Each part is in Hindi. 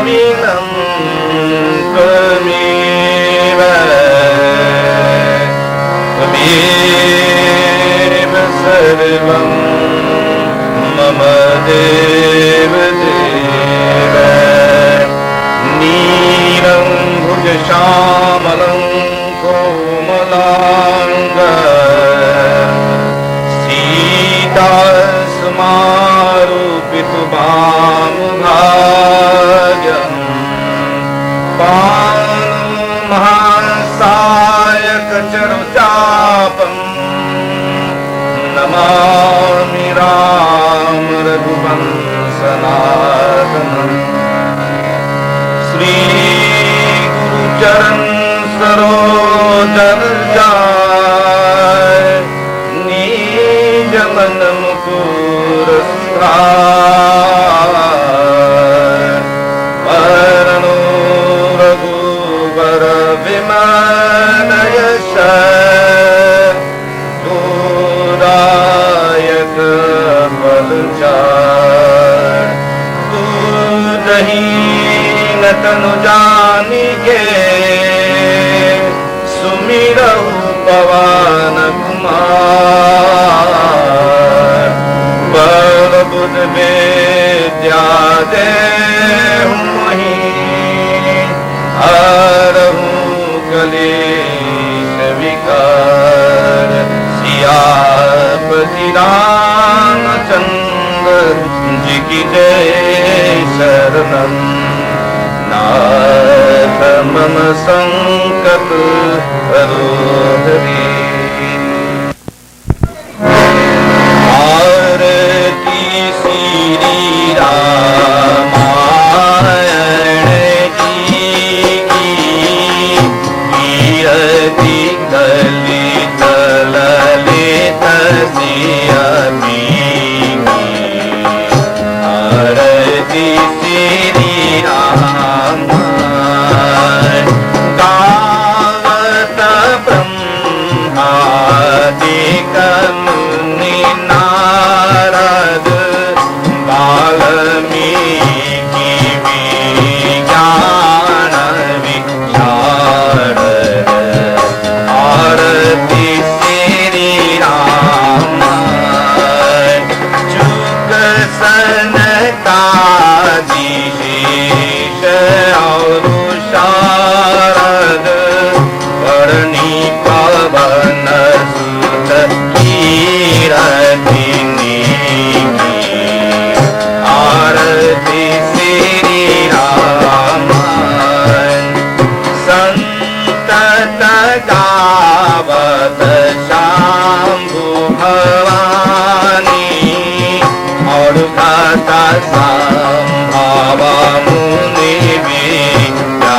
नाविनं त्वमेव त्वमेव सर्वं मम देव देव नीलं भुजश्यामलं कोमलांग सीतास्मारूपितुभामुभाग्यं पाणुमहासायकचरुचापं नमामि राम रघुवंशनाथम् श्री गुरुचरण सरोज जाय निज मन मुकुर वरणो रघुबर विमल यश दूरायक बल चार दूरहीन तनु जानिके सुमिरहु पवन कुमार बल बुध विद्या देहु मही हरहु कलेश विकार सियापति रामचंद्र जी की जय शरणम नाथ मम संकट हरो हरि आरती श्री रामायण की कीर्ति कलित ललित सियामी आरती श्री राम गावत ब्रह्मादिक मुनि नारद वाल्मीकि विज्ञान विशारद आरती श्री राम जुग सनकादि शेष और शारद वर्णि पवन सुत कीरतिनी आरती श्री राम संतत गावत शाम्भु भवानी और गाता संभावा मुनि विद्या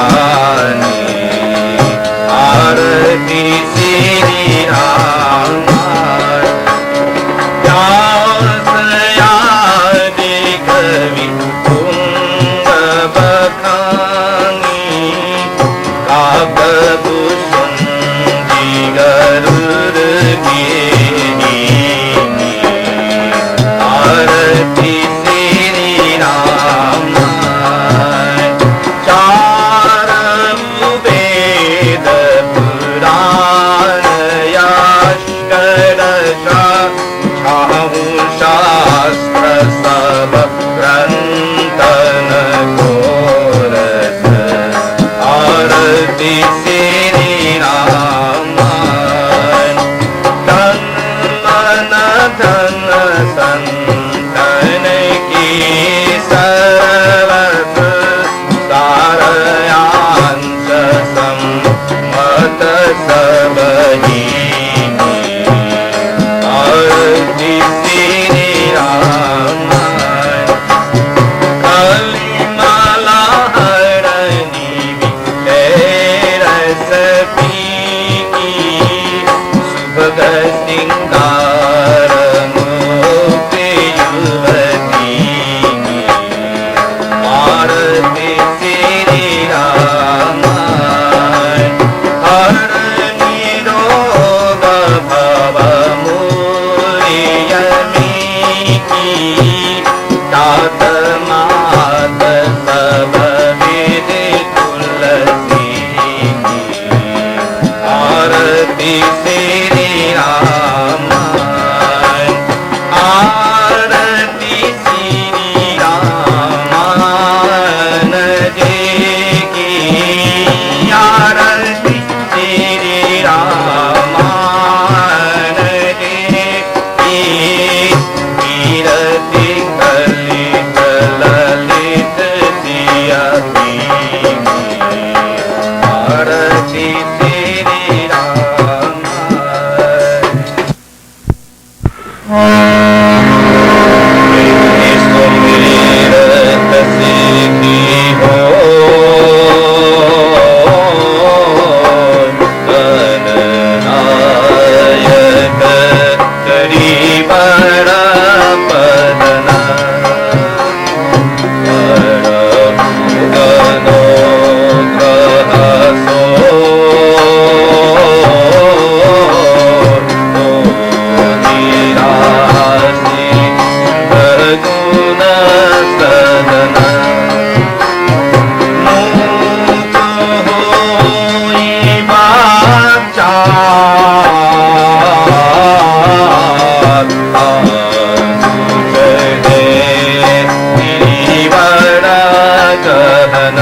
दहन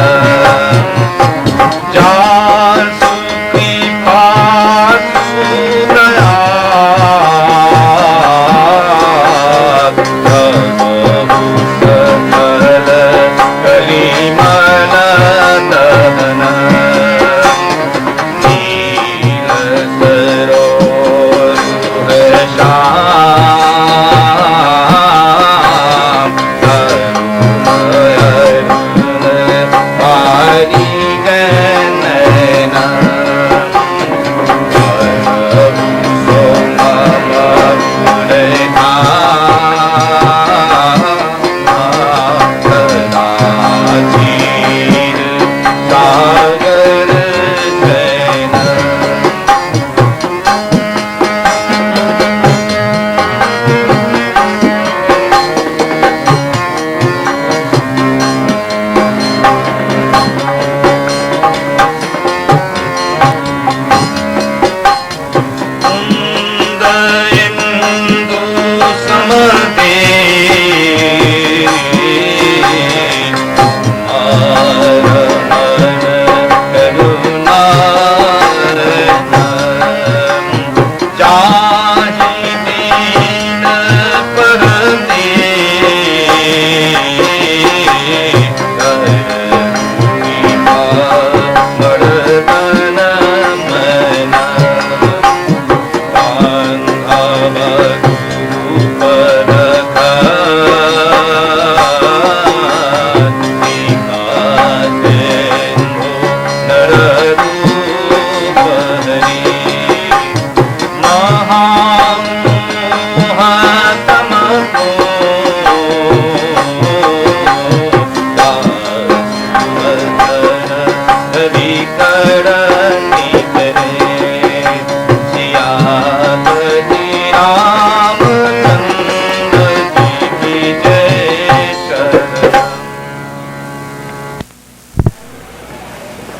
जार सुखी पासु प्रयाग प्रभु सकल कलिमल दहन नील सरोवर श्याम पारी गनना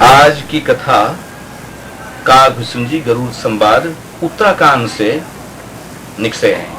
आज की कथा कागभुसुंडी गरुड़ संवाद उत्तराखंड से निकसे हैं।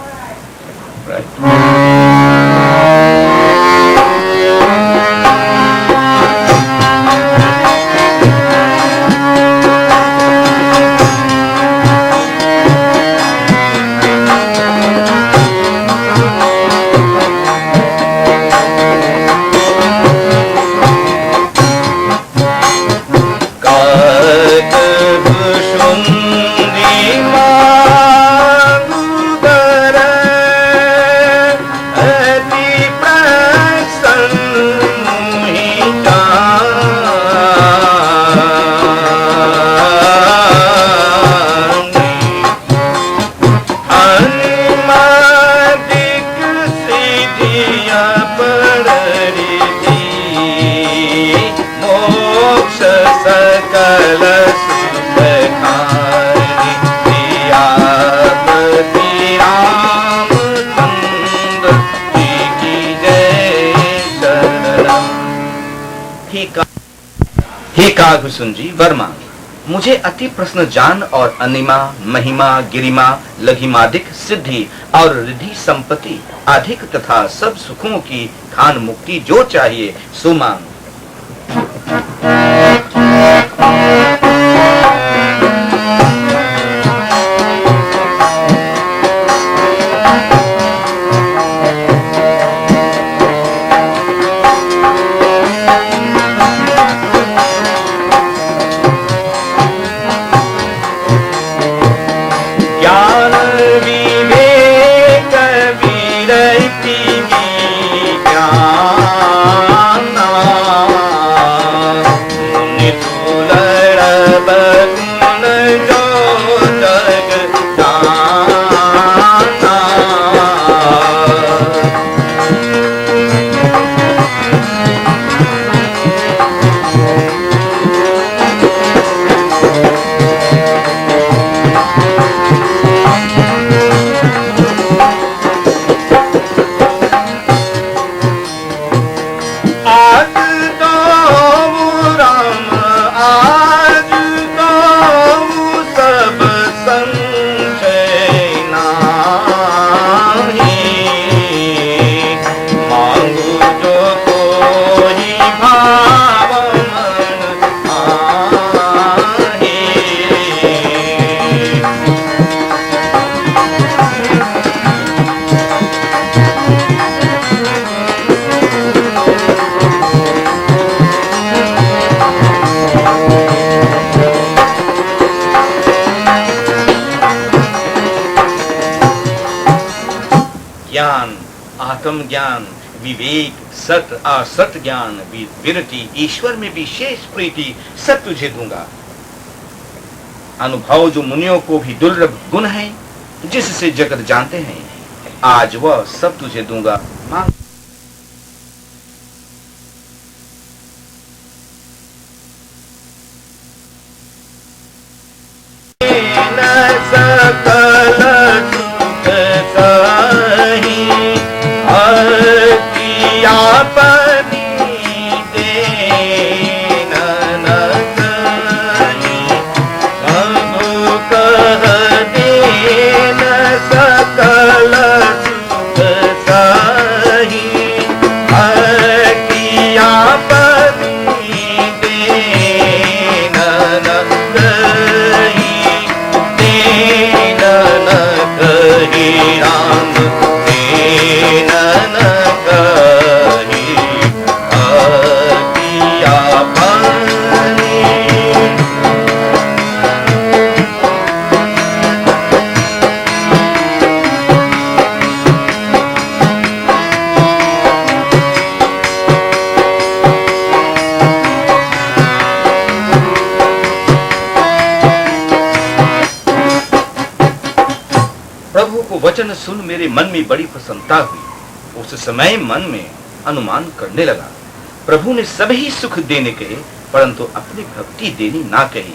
हे कागभुसुंडी वर्मा, मुझे अति प्रश्न जान और अनिमा महिमा गिरिमा लघिमाधिक सिद्धि और रिद्धि संपत्ति अधिक तथा सब सुखों की खान मुक्ति जो चाहिए सो मांग। आत्म ज्ञान, विवेक, सत असत ज्ञान, विरति, ईश्वर में विशेष प्रीति सब तुझे दूंगा। अनुभव जो मुनियों को भी दुर्लभ गुण है, जिससे जगत जानते हैं, आज वह सब तुझे दूंगा। मांग। प्रभु को वचन सुन मेरे मन में बड़ी प्रसन्नता हुई। उस समय मन में अनुमान करने लगा, प्रभु ने सभी सुख देने कहे, परंतु अपनी भक्ति देनी ना कही।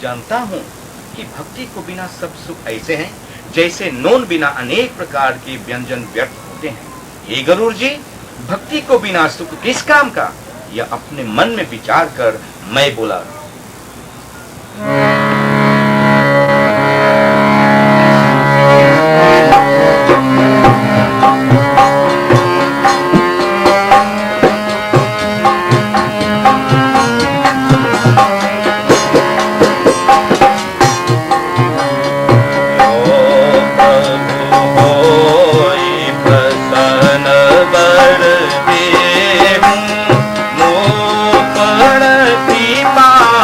जानता हूं कि भक्ति को बिना सब सुख ऐसे हैं जैसे नून बिना अनेक प्रकार के व्यंजन व्यर्थ होते हैं। हे गरुड़ जी, भक्ति को बिना सुख किस काम का, यह अपने मन में विचार कर मैं बोला। कृपा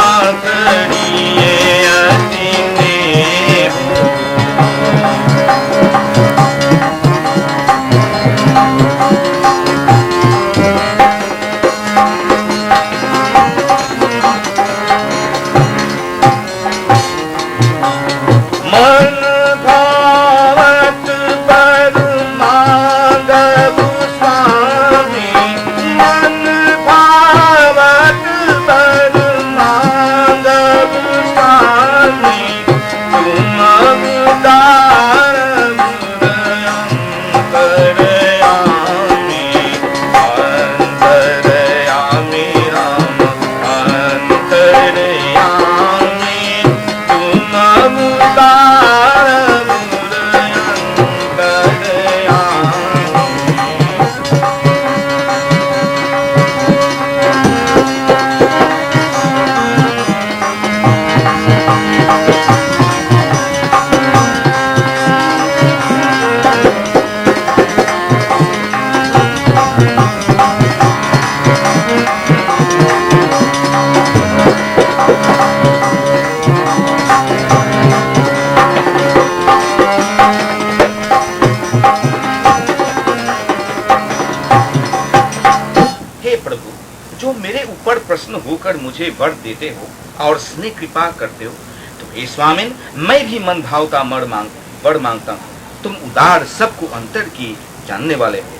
प्रभु, जो मेरे ऊपर प्रसन्न होकर मुझे वर देते हो और स्नेह कृपा करते हो, तो हे स्वामिन, मैं भी मन भावता वर मांगता हूँ। तुम उदार सबको अंतर की जानने वाले हो।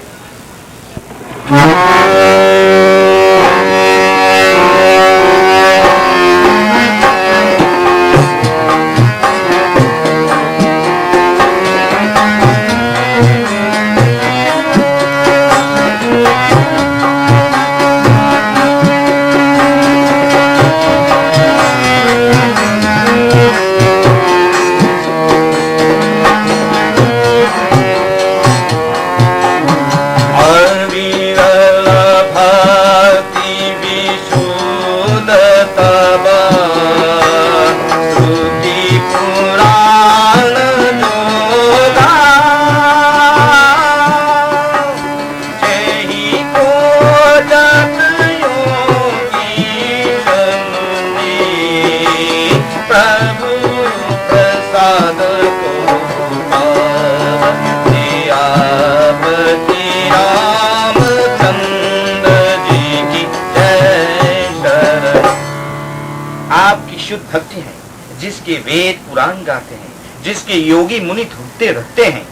शुद्ध भक्ति है, जिसके वेद पुराण गाते हैं, जिसके योगी मुनि ढूंढते रहते हैं,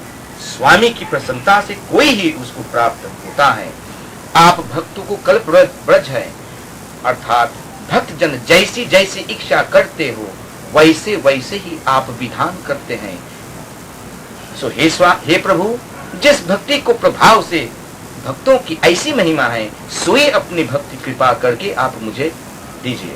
स्वामी की प्रसन्नता से कोई ही उसको प्राप्त होता है। आप भक्तों को कल्प ब्रज है, अर्थात भक्त जन जैसी जैसी इच्छा करते हो वैसे वैसे ही आप विधान करते हैं। सो हे प्रभु, जिस भक्ति को प्रभाव से भक्तों की ऐसी महिमा है, सोए अपनी भक्ति कृपा करके आप मुझे दीजिए।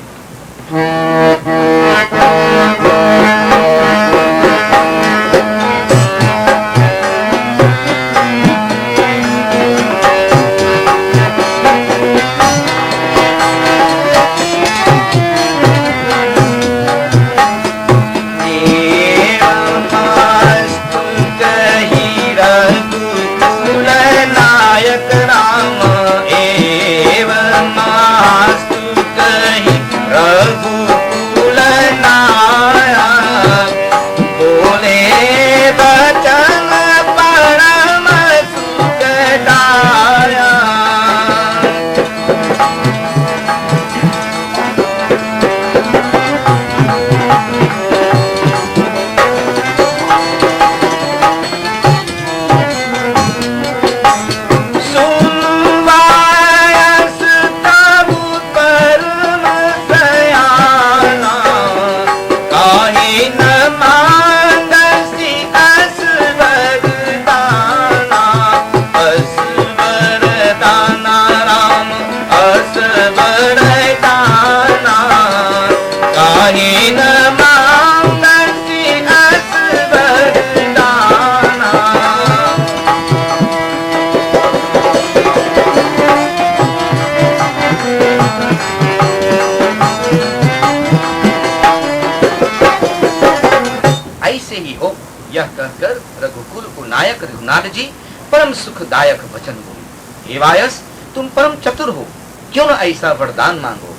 यह कहकर रघुकुल को नायक रघुनाथ जी परम सुखदायक वचन बोले। हे वायस, तुम परम चतुर हो, क्यों न ऐसा वरदान मांगो।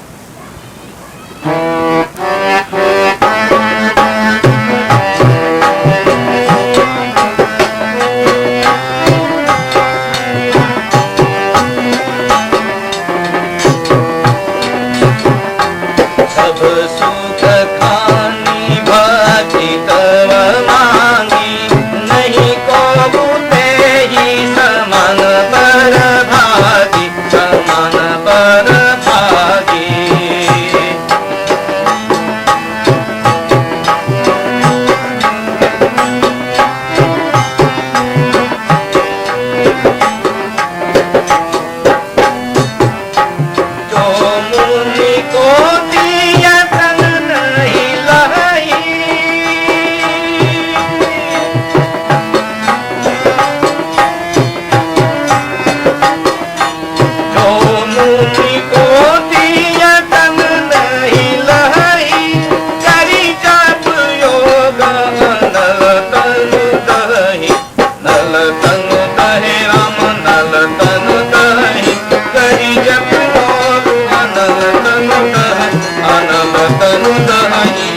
सब सुख खानी भक्ति तव मांगी, नहीं को बूते ही समान पर भागी, समान पर भागी। जो मुनि को दिया तन नहीं लाई, जो मुनि को दिया तन नहीं लाई, करी जप योग नल तनु दहि, नल तनु दहि राम नल तनु दहि, करी जप योग नल तनु दहि, अनल तनु दहि।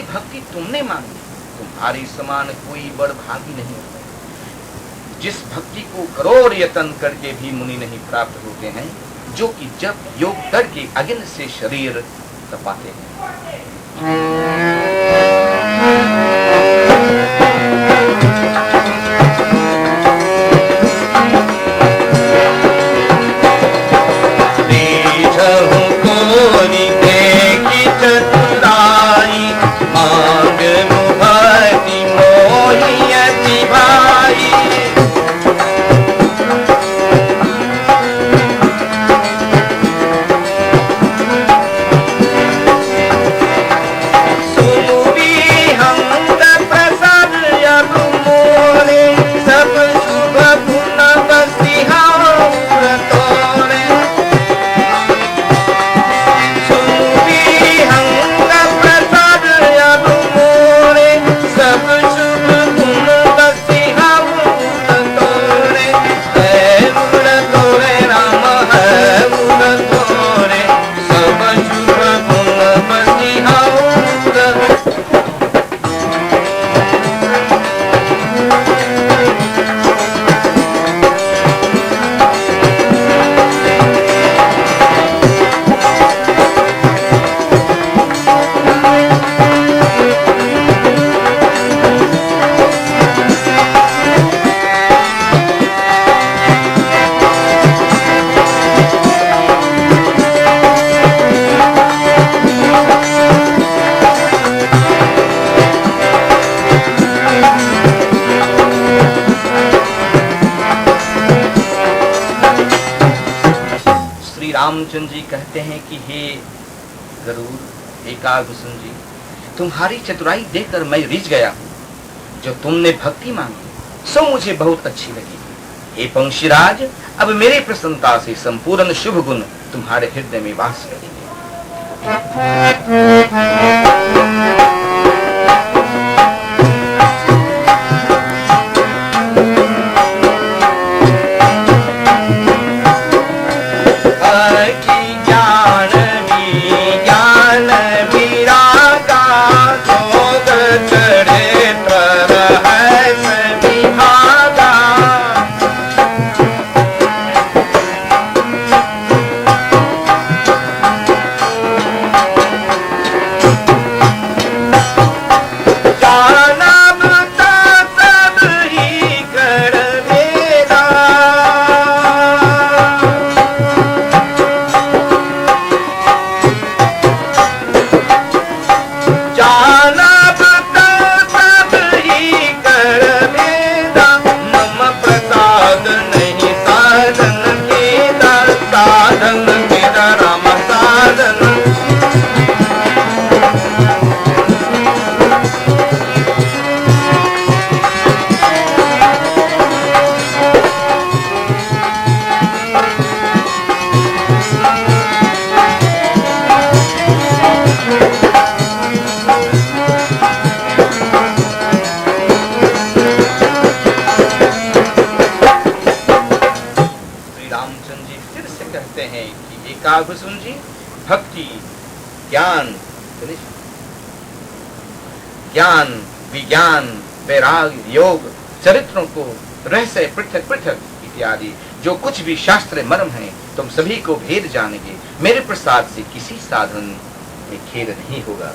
भक्ति तुमने मांगी, तुम्हारे समान कोई बड़ भागी नहीं। जिस भक्ति को करोड़ यत्न करके भी मुनि नहीं प्राप्त होते हैं, जो कि जब योग करके अग्नि से शरीर तपाते हैं। रामचंद्र जी कहते हैं कि हे गरुड़, हे कालभूषण जी, तुम्हारी चतुराई देखकर मैं रिझ गया हूँ। जो तुमने भक्ति मांगी सो मुझे बहुत अच्छी लगी। हे पंक्षीराज, अब मेरी प्रसन्नता से संपूर्ण शुभ गुण तुम्हारे हृदय में वास करेंगे। कालभूषण जी, भक्ति, ज्ञान, विज्ञान, वैराग्य, योग, चरित्रों को रहस्य पृथक पृथक इत्यादि जो कुछ भी शास्त्र मर्म है, तुम सभी को भेद जानेंगे। मेरे प्रसाद से किसी साधन में खेद नहीं होगा।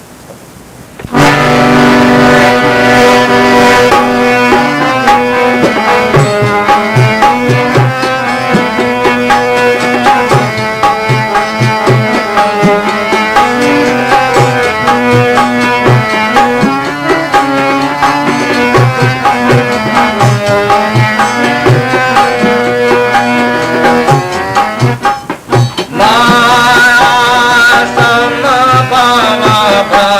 Bye.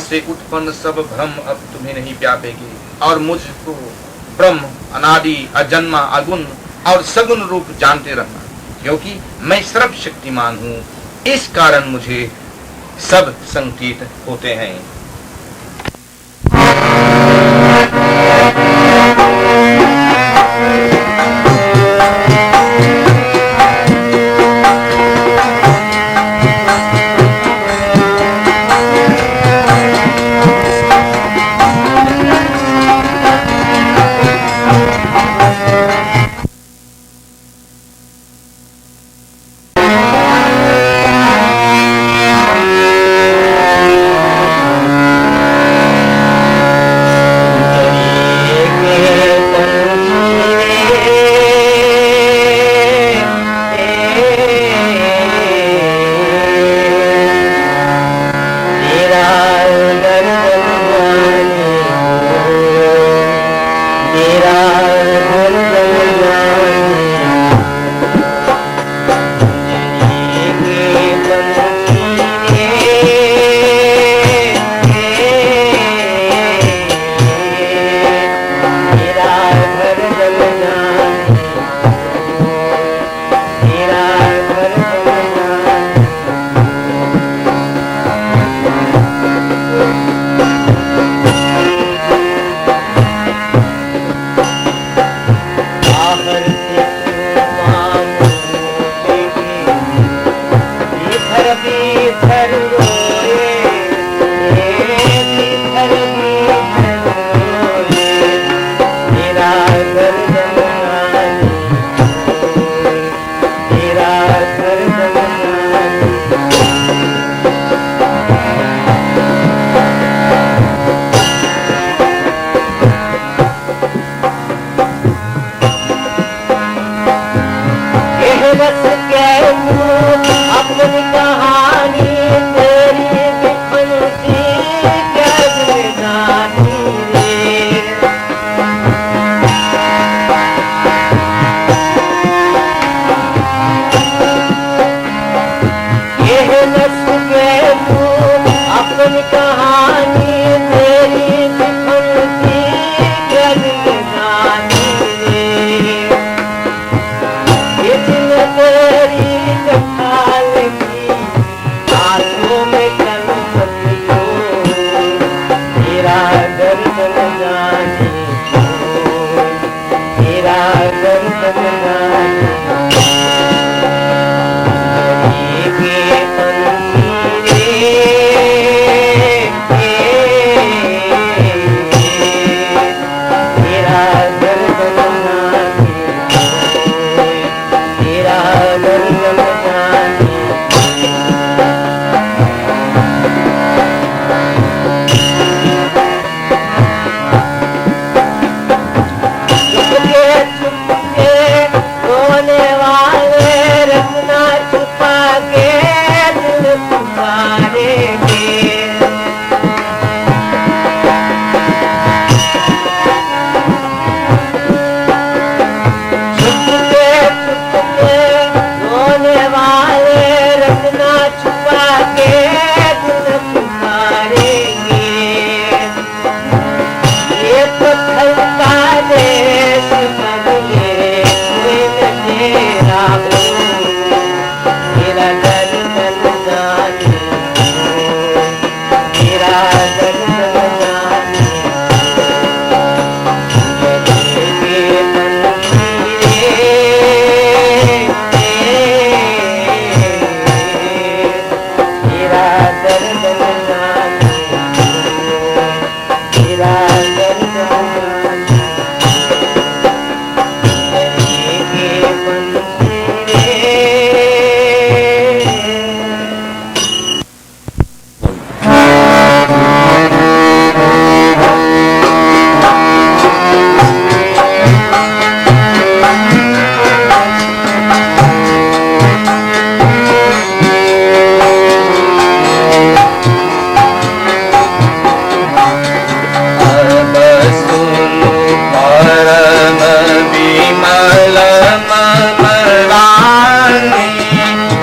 से उत्पन्न सब भ्रम अब तुम्हें नहीं व्यापेगी और मुझको ब्रह्म अनादि अजन्मा अगुण और सगुण रूप जानते रहना, क्योंकि मैं सर्वशक्तिमान हूँ। इस कारण मुझे सब संकेत होते हैं।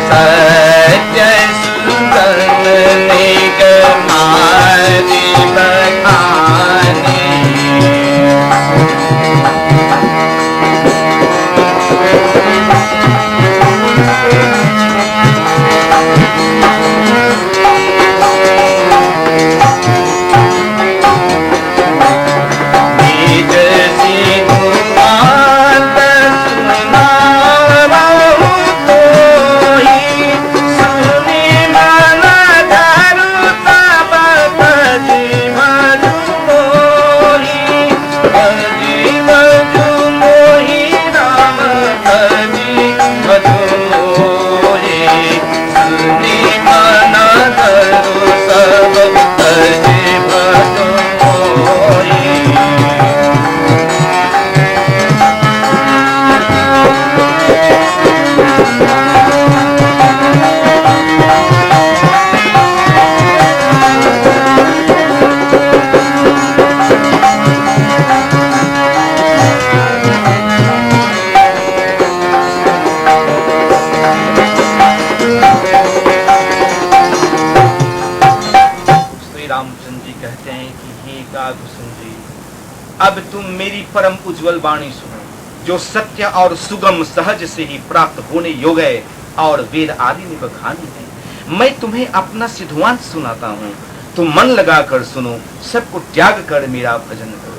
सत्य सुंदर निगमारी तुम मेरी परम उज्जवल वाणी सुनो, जो सत्य और सुगम सहज से ही प्राप्त होने योग्य है और वेद आदि में बखानी है। मैं तुम्हें अपना सिद्धांत सुनाता हूँ, तुम मन लगाकर सुनो, सबको त्याग कर मेरा भजन करो।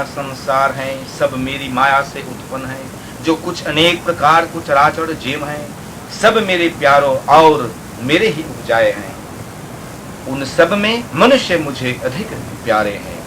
संसार है सब मेरी माया से उत्पन्न है, जो कुछ अनेक प्रकार कुछ चराचर जीव हैं, सब मेरे प्यारों और मेरे ही उपजाए हैं। उन सब में मनुष्य मुझे अधिक प्यारे हैं।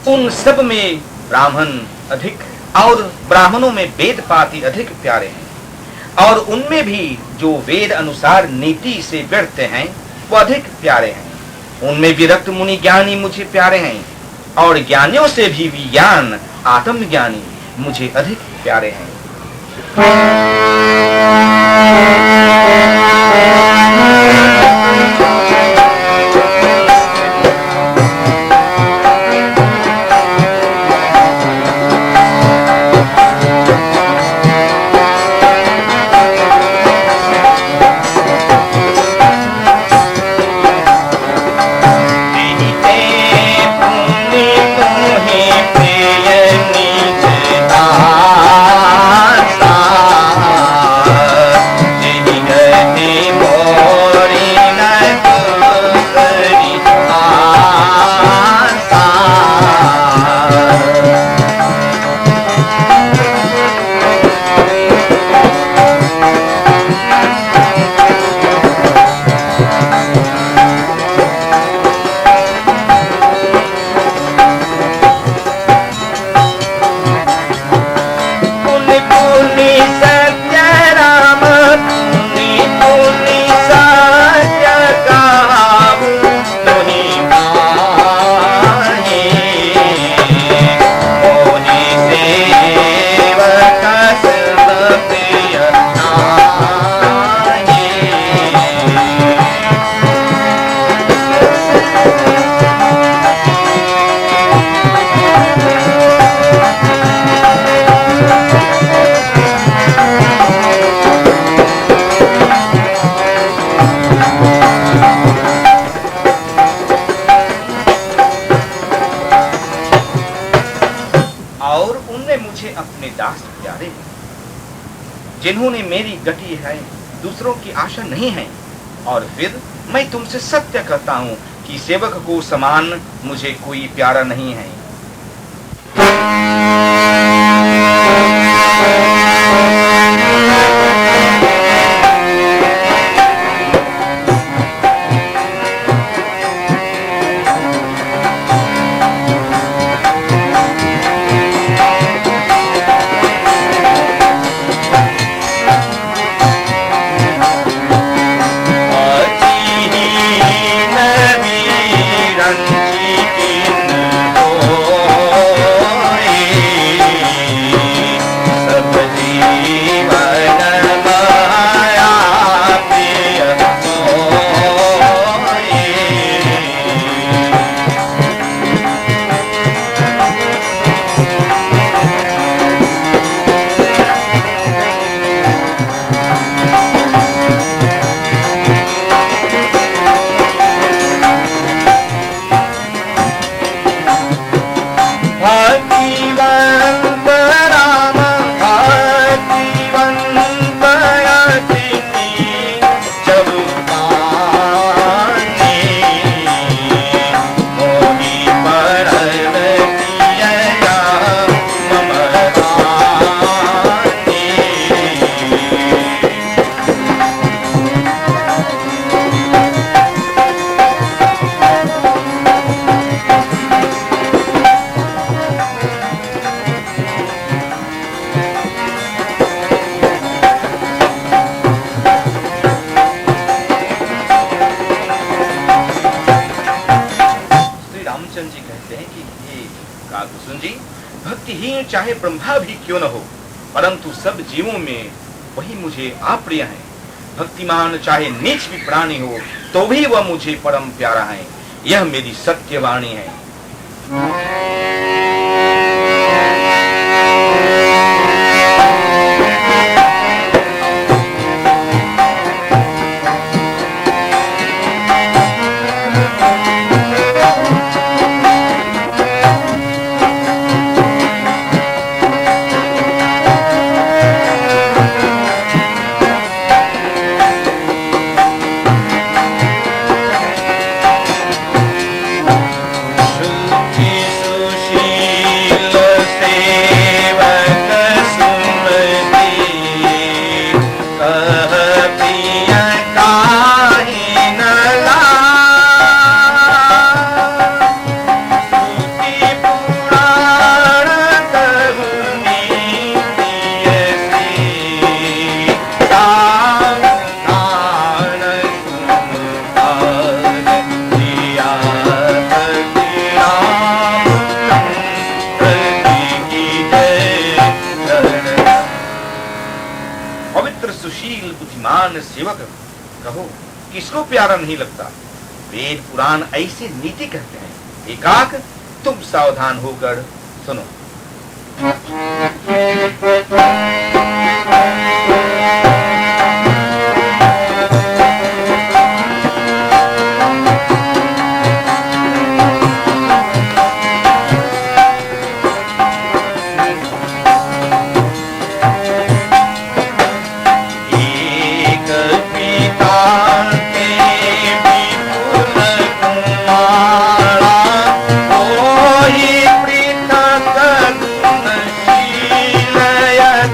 उन सब में ब्राह्मण अधिक और ब्राह्मणों में वेद पाती अधिक प्यारे हैं, और उनमें भी जो वेद अनुसार नीति से व्यर्थ हैं वो अधिक प्यारे हैं। उनमें विरक्त मुनि ज्ञानी मुझे प्यारे हैं, और ज्ञानियों से भी ज्ञान आत्मज्ञानी मुझे अधिक प्यारे हैं। जिन्होंने मेरी गति है दूसरों की आशा नहीं है। और फिर मैं तुमसे सत्य कहता हूं कि सेवक को समान मुझे कोई प्यारा नहीं है। भक्तिहीन चाहे ब्रह्मा भी क्यों न हो, परंतु सब जीवों में वही मुझे अप्रिय है। भक्तिमान चाहे नीच भी प्राणी हो तो भी वह मुझे परम प्यारा है। यह मेरी सत्य वाणी है। सुशील बुद्धिमान सेवक कहो किसको प्यारा नहीं लगता। वेद पुराण ऐसे नीति कहते हैं। एकाक तुम सावधान होकर सुनो।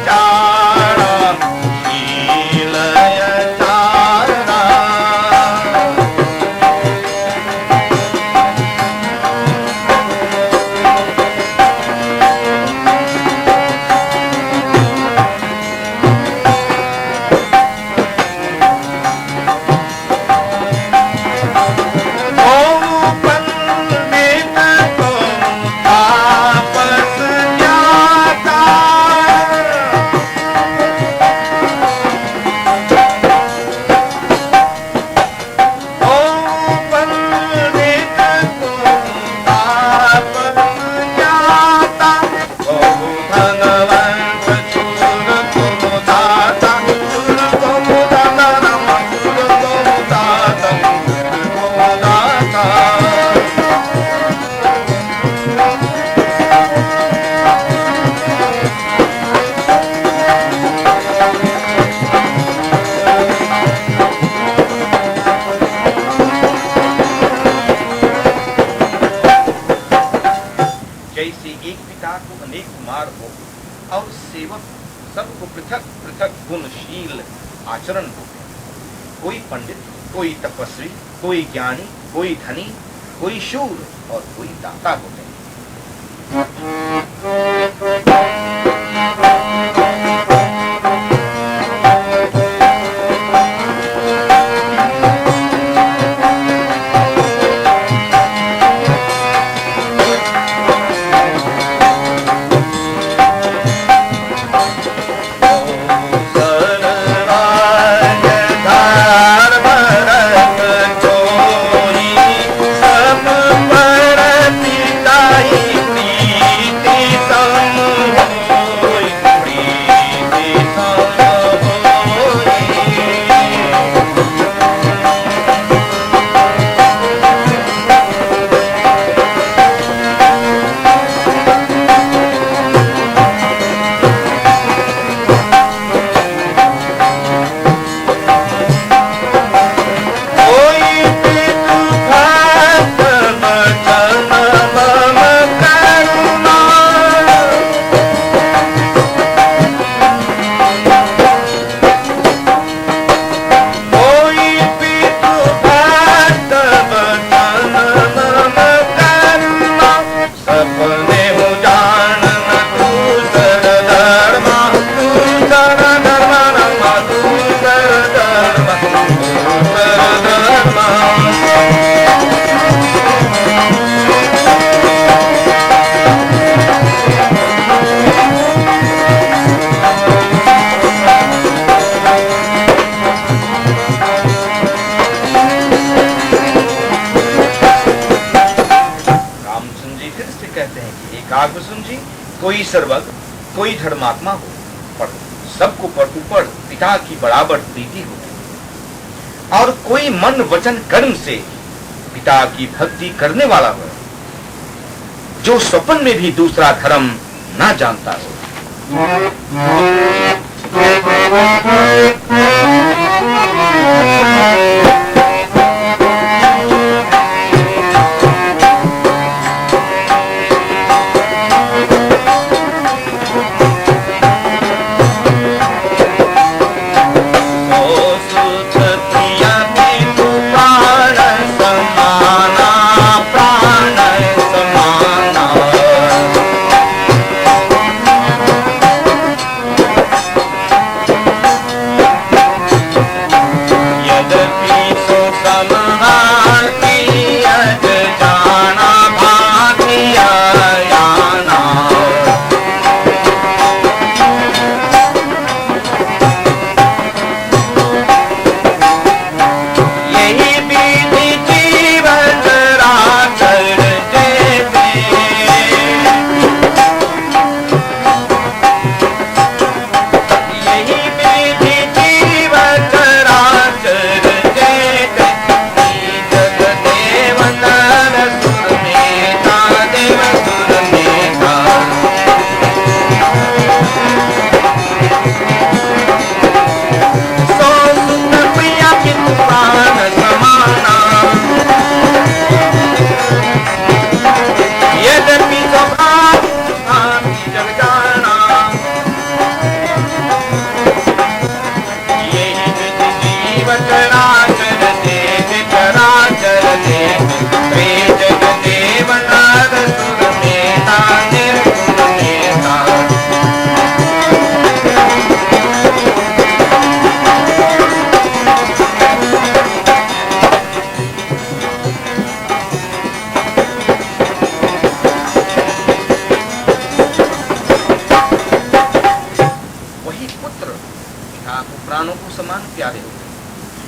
चा सेवक सबको पृथक पृथक गुणशील आचरण होते हैं। कोई पंडित, कोई तपस्वी, कोई ज्ञानी, कोई धनी, कोई शूर और कोई दाता होते हैं। कोई सर्वज्ञ, कोई धर्मात्मा हो, पर सबको पर ऊपर पिता की बराबर प्रीति हो, और कोई मन वचन कर्म से पिता की भक्ति करने वाला हो, जो स्वप्न में भी दूसरा धर्म ना जानता हो।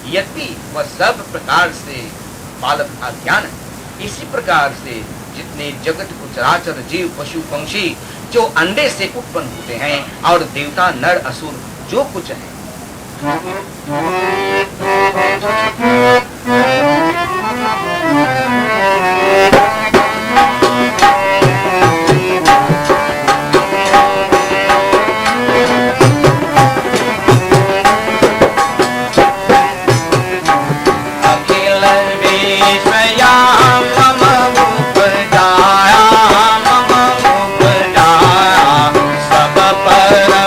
यद्यपि वह सब प्रकार से बालक अज्ञान है, इसी प्रकार से जितने जगत को चराचर जीव पशु पंक्षी जो अंडे से उत्पन्न होते हैं और देवता नर असुर जो कुछ है, सब पर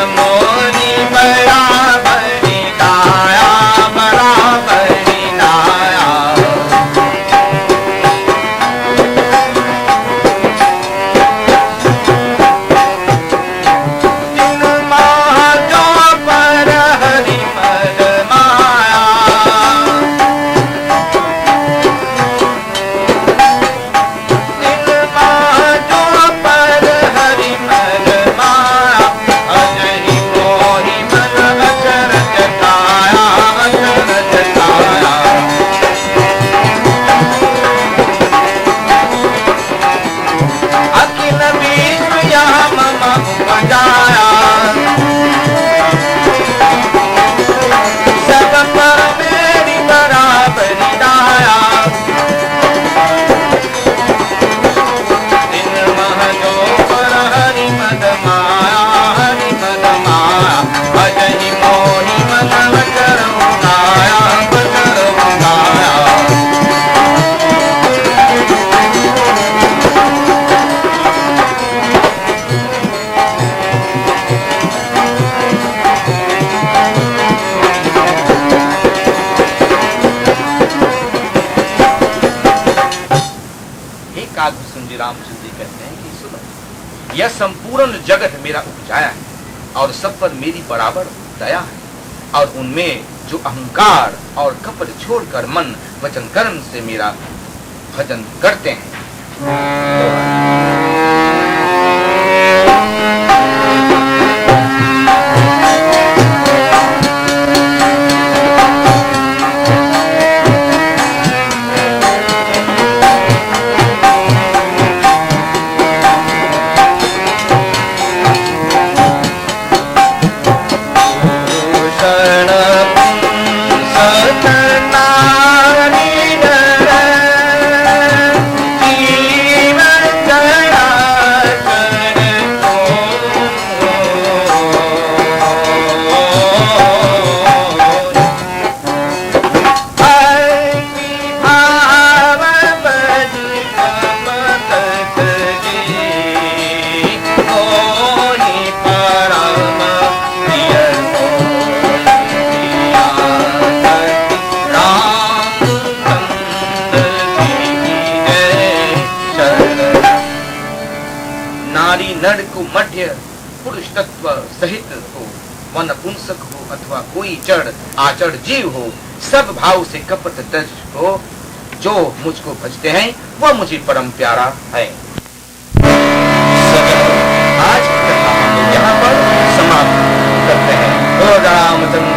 कागभूषण जी रामचंद्र जी कहते हैं कि सुनो, यह संपूर्ण जगत मेरा उपजाया है और सब पर मेरी बराबर दया है, और उनमें जो अहंकार और कपट छोड़कर मन वचन कर्म से मेरा भजन करते हैं। नर को मध्य पुरुष तत्व सहित हो, वन पुंसक हो अथवा कोई जड़ आचड़ जीव हो, सब भाव से कपट दज हो, जो मुझको भजते हैं वह मुझे परम प्यारा है। आज की कथा हम लोग यहाँ पर समाप्त करते हैं। रामचंद्र